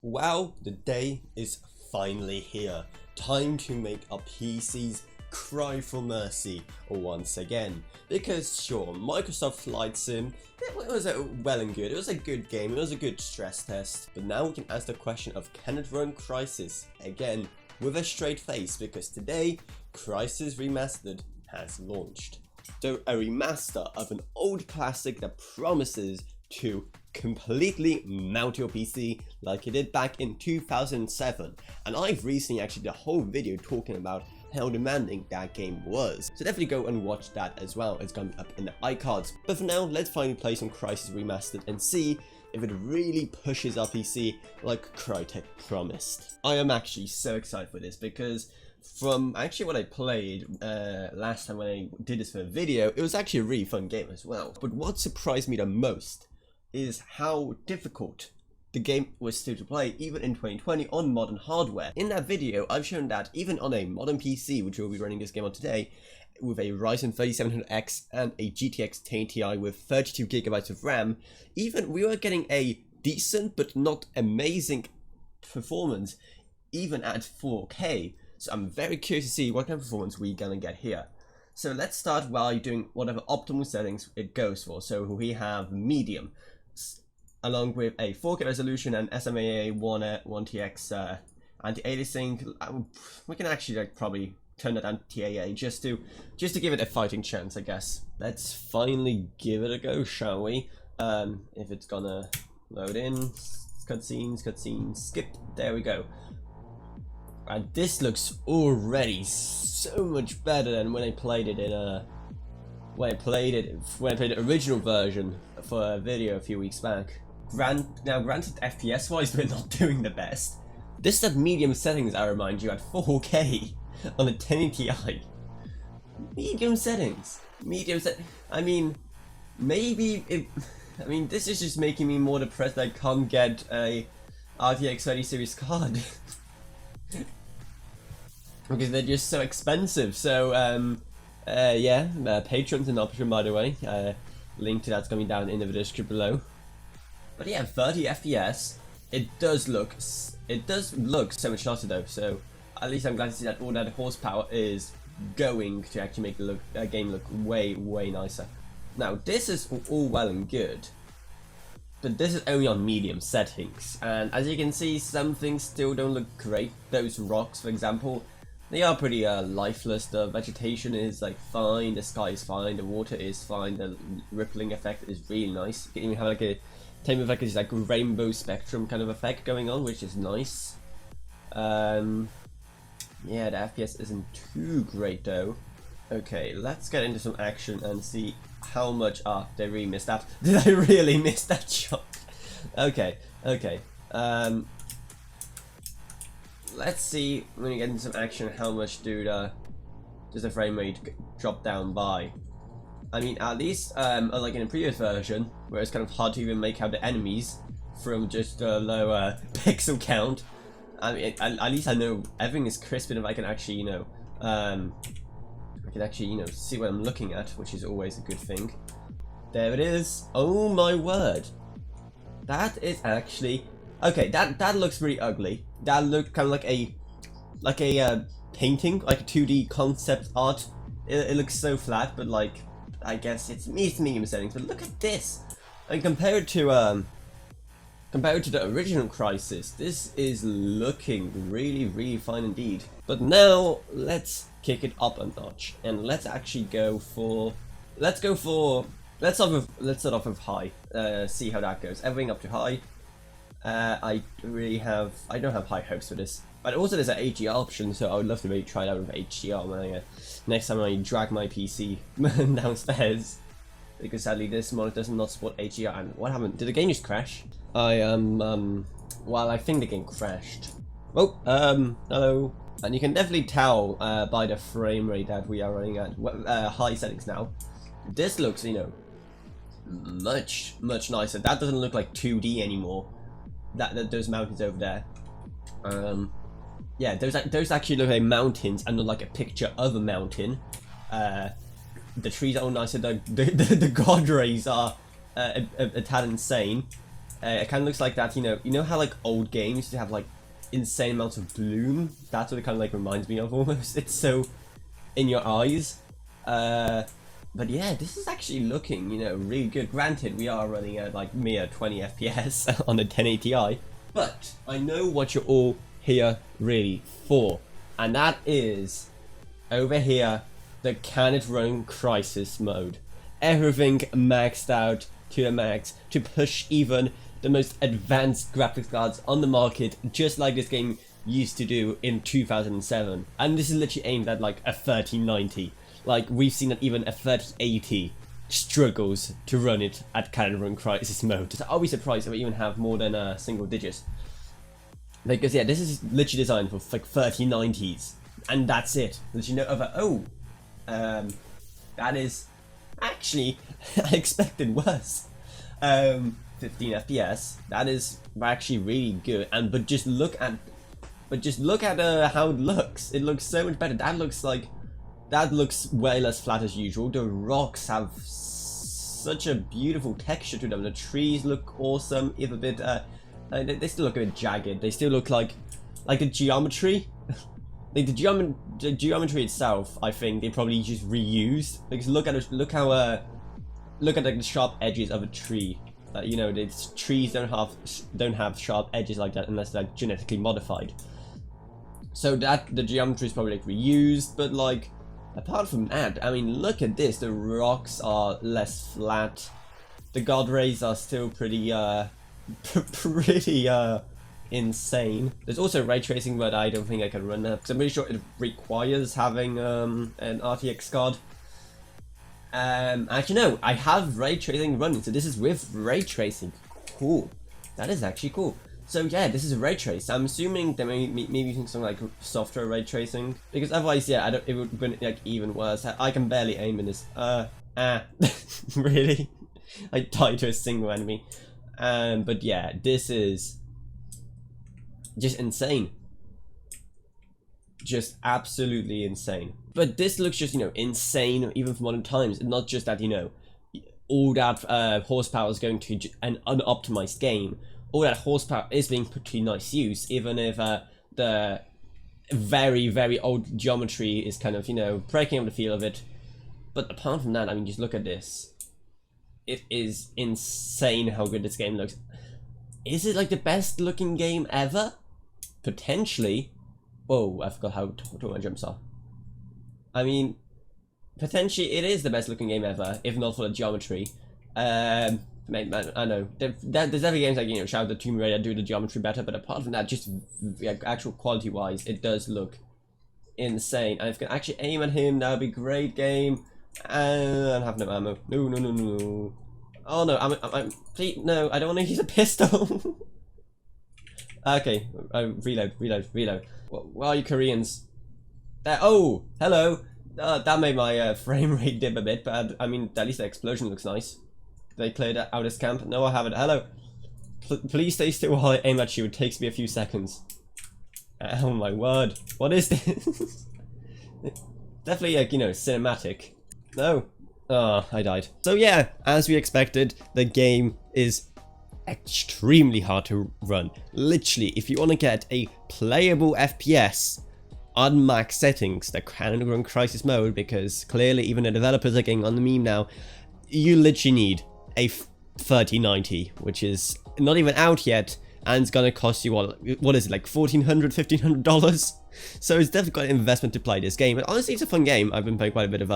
Well, the day is finally here. Time to make our PCs cry for mercy once again. Because sure, Microsoft Flight Sim, it was well and good. It was a good game. It was a good stress test. But now we can ask the question of, can it run Crysis? Again, with a straight face, because today, Crysis Remastered has launched. So a remaster of an old classic that promises to completely mount your PC like it did back in 2007, and I've recently actually did a whole video talking about how demanding that game was, so definitely go and watch that as well. It's going to be up in the iCards. But for now, let's finally play some Crysis Remastered and see if it really pushes our PC like Crytek promised. I am actually so excited for this because from actually what I played last time when I did this for a video, it was actually a really fun game as well. But what surprised me the most is how difficult the game was still to play even in 2020 on modern hardware. In that video, I've shown that even on a modern PC, which we'll be running this game on today, with a Ryzen 3700X and a GTX 1080 Ti with 32GB of RAM, even we were getting a decent but not amazing performance even at 4K. So I'm very curious to see what kind of performance we're gonna get here. So let's start by doing whatever optimal settings it goes for. So we have medium, along with a 4K resolution and SMAA 1TX anti-aliasing. We can actually probably turn that on TAA just to give it a fighting chance, I guess. Let's finally give it a go, shall we? If it's gonna load in, cutscenes, skip. There we go. And this looks already so much better than when I played it in when I played the original version for a video a few weeks back. Now granted, FPS wise we're not doing the best. This is at medium settings, I remind you, at 4K on a 1080 Ti. Medium settings. I mean, this is just making me more depressed that I can't get a RTX 30 series card. Because they're just so expensive. So yeah, Patreon's an option, by the way. Link to that's going to be down in the description below. But yeah, 30 FPS. It does look so much nicer though. So at least I'm glad to see that all that horsepower is going to actually make the game look way nicer. Now this is all well and good, but this is only on medium settings, and as you can see, some things still don't look great. Those rocks, for example, they are pretty lifeless. The vegetation is like fine, the sky is fine, the water is fine, the rippling effect is really nice. You can even have like a type of like a rainbow spectrum kind of effect going on, which is nice. Yeah, the FPS isn't too great though. Okay, let's get into some action and see how much. They really missed that. Did I really miss that shot? Okay. Let's see when we get into some action how much does the frame rate drop down by. I mean, at least unlike in a previous version where it's kind of hard to even make out the enemies from just a lower pixel count. I mean, at least I know everything is crisp and if I can actually, see what I'm looking at, which is always a good thing. There it is. Oh my word. That is actually okay. That looks really ugly. That looked kind of like a painting, like a 2D concept art. It looks so flat, but like I guess it's medium settings. But look at this. And compared to the original Crysis, this is looking really fine indeed. But now let's kick it up a notch and let's actually let's start off with high. See how that goes. Everything up to high. I don't have high hopes for this. But also there's an HDR option, so I would love to really try it out with HDR when next time I drag my PC downstairs. Because sadly this monitor does not support HDR. And what happened? Did the game just crash? Well, I think the game crashed. Oh, hello. And you can definitely tell by the frame rate that we are running at high settings now. This looks, much nicer. That doesn't look like 2D anymore. Those mountains over there. Yeah, those actually look like mountains and not like a picture of a mountain. The trees are all nicer. The god rays are a tad insane. It kind of looks like that, you know how like old games used to have like insane amounts of bloom? That's what it kind of like reminds me of almost. It's so in your eyes. But yeah, this is actually looking, really good. Granted, we are running at like mere 20 FPS on a 1080i, but I know what you're all here really for, and that is over here the Can It Run Crysis mode. Everything maxed out to the max to push even the most advanced graphics cards on the market, just like this game used to do in 2007. And this is literally aimed at like a 3090. Like, we've seen that even a 3080 struggles to run it at Can It Run Crysis mode. So I'll be surprised if we even have more than single digits. Because yeah, this is literally designed for like 3090s. And that's it. Literally no other... that is actually... I expected worse. 15 FPS. That is actually really good. But just look at how it looks. It looks so much better. That looks way less flat as usual. The rocks have such a beautiful texture to them. The trees look awesome. If a bit, they still look a bit jagged. They still look like the geometry. Like the geometry itself, I think they probably just reused. Because look at like the sharp edges of a tree. The trees don't have sharp edges like that unless they're genetically modified. So that the geometry is probably like reused, but like apart from that, I mean, look at this. The rocks are less flat. The god rays are still pretty insane. There's also ray tracing, but I don't think I can run that because I'm pretty sure it requires having an RTX card. Actually no, I have ray tracing running, so this is with ray tracing. Cool. That is actually cool. So yeah, this is a ray trace. I'm assuming they may be using something like software ray tracing, because otherwise, yeah, it would be like even worse. I can barely aim in this. Really? I died to a single enemy. But yeah, this is just insane. Just absolutely insane. But this looks just, insane even for modern times. And not just that, all that horsepower is going to an unoptimized game. All that horsepower is being put to nice use, even if the very, very old geometry is kind of, breaking up the feel of it. But apart from that, I mean, just look at this. It is insane how good this game looks. Is it like the best looking game ever? Potentially. Whoa, I forgot how tall my jumps are. I mean, potentially it is the best looking game ever, if not for the geometry. I know there's every games like Shadow of the Tomb Raider do the geometry better, but apart from that, just actual quality wise, it does look insane. And if I can actually aim at him, that would be great. Game, and I have no ammo. No. Oh no, I'm please no, I don't want to use a pistol. Okay, reload. Where are you Koreans? Oh, hello. That made my frame rate dip a bit, but I mean, at least the explosion looks nice. They cleared out this camp. No, I haven't. Hello. Please stay still while I aim at you. It takes me a few seconds. Oh my word. What is this? Definitely like, cinematic. No. Oh, I died. So yeah, as we expected, the game is extremely hard to run. Literally, if you want to get a playable FPS on max settings, the Can It Run Crysis mode, because clearly even the developers are getting on the meme now, you literally need a 3090, which is not even out yet, and it's gonna cost you what is it, like $1,400, $1,500? So it's definitely got an investment to play this game. But honestly, it's a fun game. I've been playing quite a bit of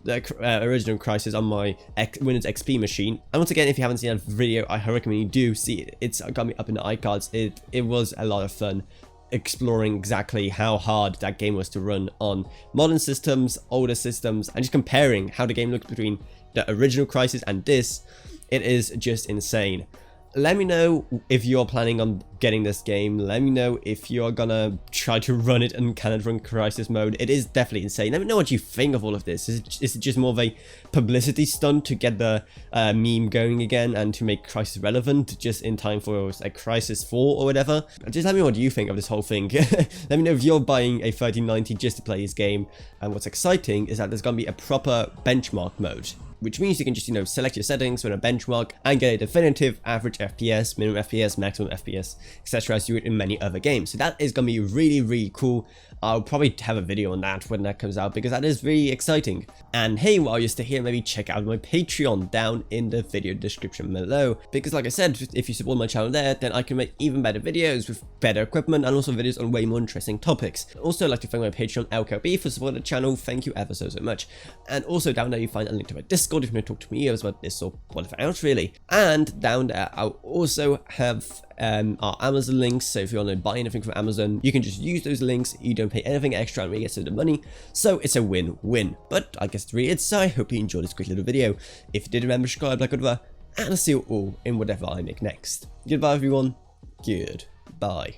the original Crysis on my Windows XP machine. And once again, if you haven't seen that video, I recommend you do see it. It's got me up in the iCards. It was a lot of fun exploring exactly how hard that game was to run on modern systems, older systems, and just comparing how the game looks between the original Crysis and this. It is just insane. Let me know if you're planning on getting this game. Let me know if you're gonna try to run it in Can It Run Crysis mode. It is definitely insane. Let me know what you think of all of this. Is it just more of a publicity stunt to get the meme going again and to make Crysis relevant just in time for like Crysis 4 or whatever? Just let me know what you think of this whole thing. Let me know if you're buying a 3090 just to play this game. And what's exciting is that there's gonna be a proper benchmark mode. which means you can just, select your settings with a benchmark and get a definitive average FPS, minimum FPS, maximum FPS, etc. as you would in many other games. So that is going to be really, really cool. I'll probably have a video on that when that comes out because that is really exciting. And hey, while you're still here, maybe check out my Patreon down in the video description below, because like I said, if you support my channel there, then I can make even better videos with better equipment and also videos on way more interesting topics. Also, I'd like to thank my Patreon LKB for supporting the channel. Thank you ever so much. And also down there you find a link to my Discord if you want to talk to me about this or whatever else really. And down there I'll also have our Amazon links, so if you want to buy anything from Amazon, you can just use those links. You don't pay anything extra and we get some of the money, so it's a win-win. But I guess really it's, I hope you enjoyed this quick little video. If you did, remember to subscribe, like, whatever, and I'll see you all in whatever I make next. Goodbye everyone, goodbye.